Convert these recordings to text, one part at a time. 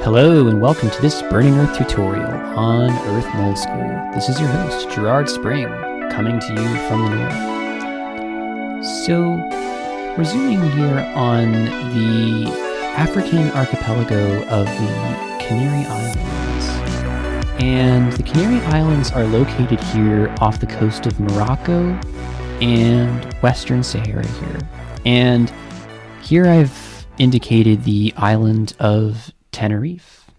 Hello and welcome to this Burning Earth tutorial on Earth Nullschool. This is your host, Gerard Spring, coming to you from the north. So, we're zooming here on the African archipelago of the Canary Islands. And the Canary Islands are located here off the coast of Morocco and Western Sahara here. And here I've indicated the island of Tenerife.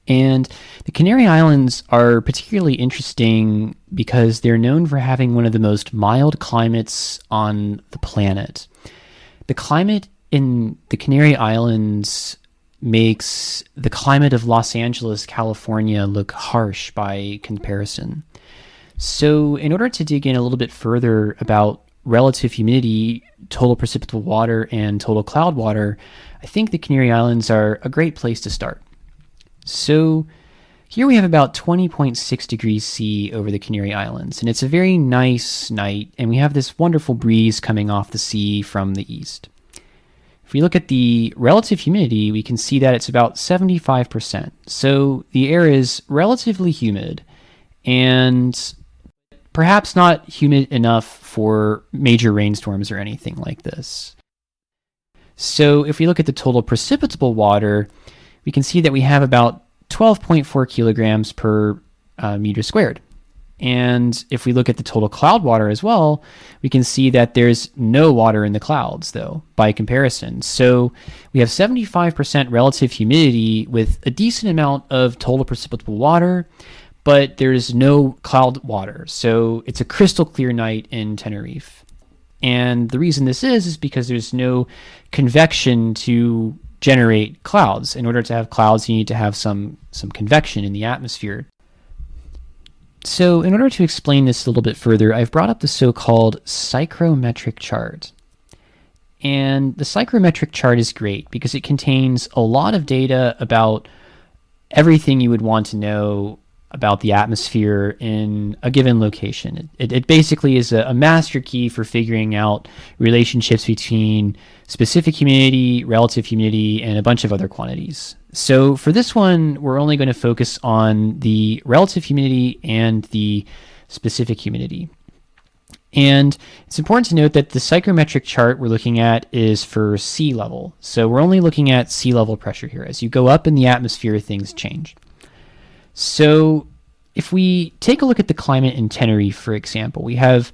And the Canary Islands are particularly interesting because they're known for having one of the most mild climates on the planet. The climate in the Canary Islands makes the climate of Los Angeles, California look harsh by comparison. So in order to dig in a little bit further about relative humidity, total precipitable water, and total cloud water, I think the Canary Islands are a great place to start. So here we have about 20.6 degrees C over the Canary Islands, and it's a very nice night, and we have this wonderful breeze coming off the sea from the east. If we look at the relative humidity, we can see that it's about 75%. So the air is relatively humid, and perhaps not humid enough for major rainstorms or anything like this. So if we look at the total precipitable water, we can see that we have about 12.4 kilograms per meter squared. And if we look at the total cloud water as well, we can see that there's no water in the clouds, though, by comparison. So we have 75% relative humidity with a decent amount of total precipitable water, but there's no cloud water. So it's a crystal clear night in Tenerife. And the reason this is because there's no convection to generate clouds. In order to have clouds, you need to have some convection in the atmosphere. So in order to explain this a little bit further, I've brought up the so-called Psychometric Chart. And the Psychrometric Chart is great because it contains a lot of data about everything you would want to know about the atmosphere in a given location. It basically is a master key for figuring out relationships between specific humidity, relative humidity, and a bunch of other quantities. So for this one, we're only going to focus on the relative humidity and the specific humidity. And it's important to note that the psychrometric chart we're looking at is for sea level. So we're only looking at sea level pressure here. As you go up in the atmosphere, things change. So if we take a look at the climate in Tenerife, for example, we have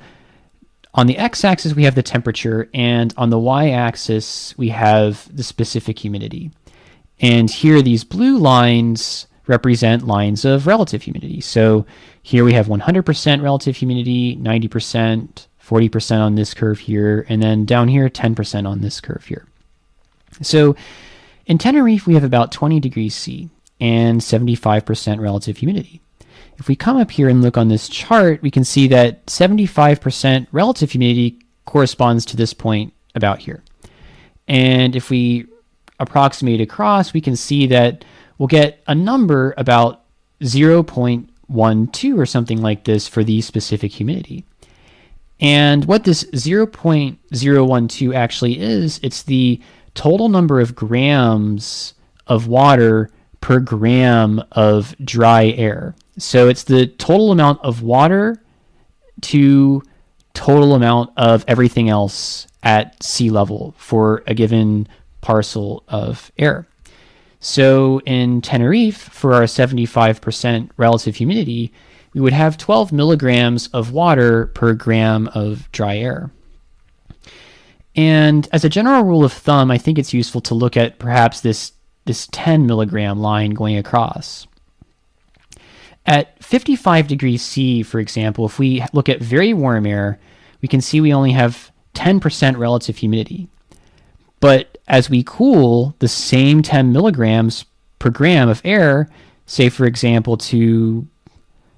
on the x-axis, we have the temperature, and on the y-axis, we have the specific humidity. And here, these blue lines represent lines of relative humidity. So here we have 100% relative humidity, 90%, 40% on this curve here, and then down here, 10% on this curve here. So in Tenerife, we have about 20 degrees C and 75% relative humidity. If we come up here and look on this chart, we can see that 75% relative humidity corresponds to this point about here. And if we approximate across, we can see that we'll get a number about 0.12 or something like this for the specific humidity. And what this 0.012 actually is, it's the total number of grams of water per gram of dry air. So it's the total amount of water to total amount of everything else at sea level for a given parcel of air. So in Tenerife, for our 75% relative humidity, we would have 12 milligrams of water per gram of dry air. And as a general rule of thumb, I think it's useful to look at perhaps this 10 milligram line going across. At 55 degrees C, for example, if we look at very warm air, we can see we only have 10% relative humidity. But as we cool the same 10 milligrams per gram of air, say for example to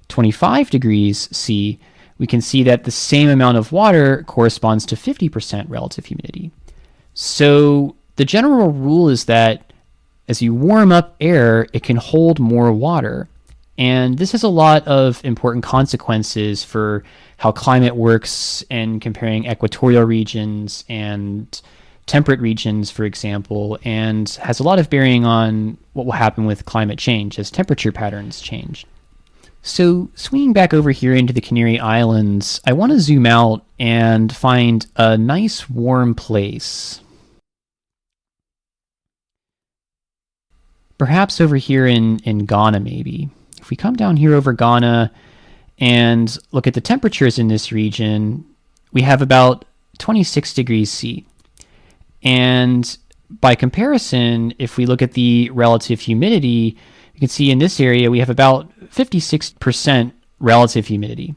25 degrees C, we can see that the same amount of water corresponds to 50% relative humidity. So the general rule is that as you warm up air, it can hold more water. And this has a lot of important consequences for how climate works and comparing equatorial regions and temperate regions, for example, and has a lot of bearing on what will happen with climate change as temperature patterns change. So swinging back over here into the Canary Islands, I want to zoom out and find a nice warm place. Perhaps over here in Ghana, maybe. If we come down here over Ghana and look at the temperatures in this region, we have about 26 degrees C. And by comparison, if we look at the relative humidity, you can see in this area we have about 56% relative humidity.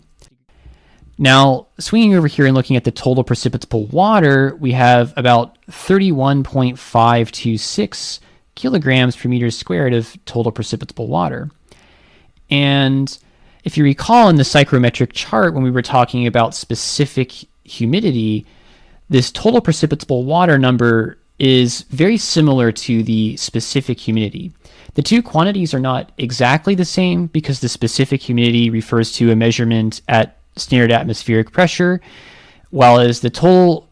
Now, swinging over here and looking at the total precipitable water, we have about 31.526 kilograms per meter squared of total precipitable water. And if you recall in the psychrometric chart, when we were talking about specific humidity, this total precipitable water number is very similar to the specific humidity. The two quantities are not exactly the same because the specific humidity refers to a measurement at standard atmospheric pressure, while as the total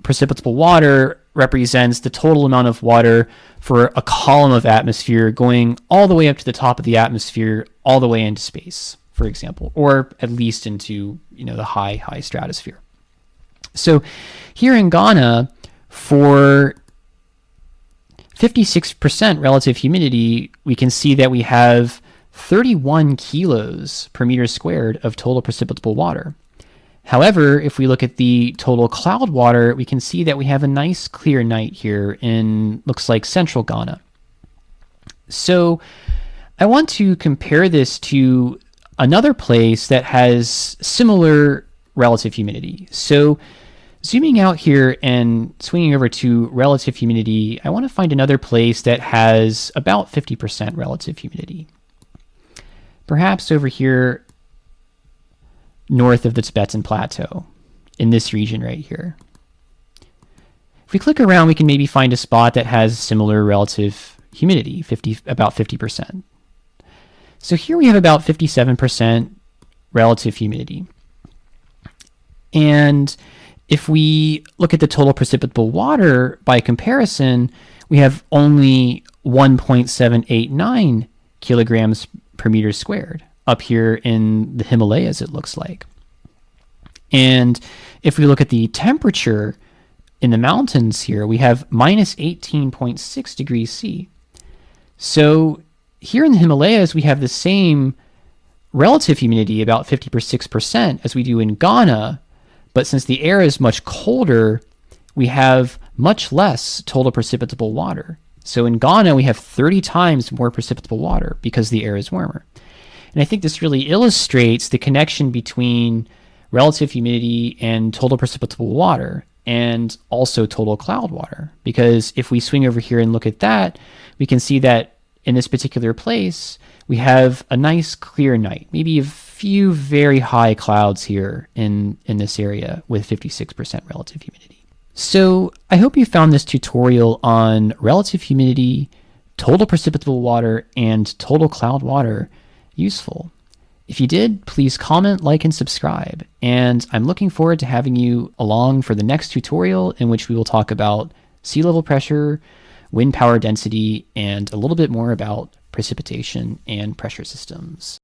precipitable water represents the total amount of water for a column of atmosphere going all the way up to the top of the atmosphere, all the way into space, for example, or at least into the high stratosphere. So here in Ghana, for 56% relative humidity, we can see that we have 31 kilos per meter squared of total precipitable water. However, if we look at the total cloud water, we can see that we have a nice clear night here in, looks like, central Ghana. So I want to compare this to another place that has similar relative humidity. So zooming out here and swinging over to relative humidity, I want to find another place that has about 50% relative humidity. Perhaps over here north of the Tibetan Plateau, in this region right here. If we click around, we can maybe find a spot that has similar relative humidity, about 50%. So here we have about 57% relative humidity. And if we look at the total precipitable water by comparison, we have only 1.789 kilograms per meter squared up here in the Himalayas, it looks like. And if we look at the temperature in the mountains here, we have minus 18.6 degrees C. So here in the Himalayas, we have the same relative humidity, about 56%, as we do in Ghana. But since the air is much colder, we have much less total precipitable water. So in Ghana, we have 30 times more precipitable water because the air is warmer. And I think this really illustrates the connection between relative humidity and total precipitable water, and also total cloud water. Because if we swing over here and look at that, we can see that in this particular place, we have a nice clear night, maybe a few very high clouds here in this area with 56% relative humidity. So I hope you found this tutorial on relative humidity, total precipitable water, and total cloud water useful. If you did, please comment, like, and subscribe. And I'm looking forward to having you along for the next tutorial, in which we will talk about sea level pressure, wind power density, and a little bit more about precipitation and pressure systems.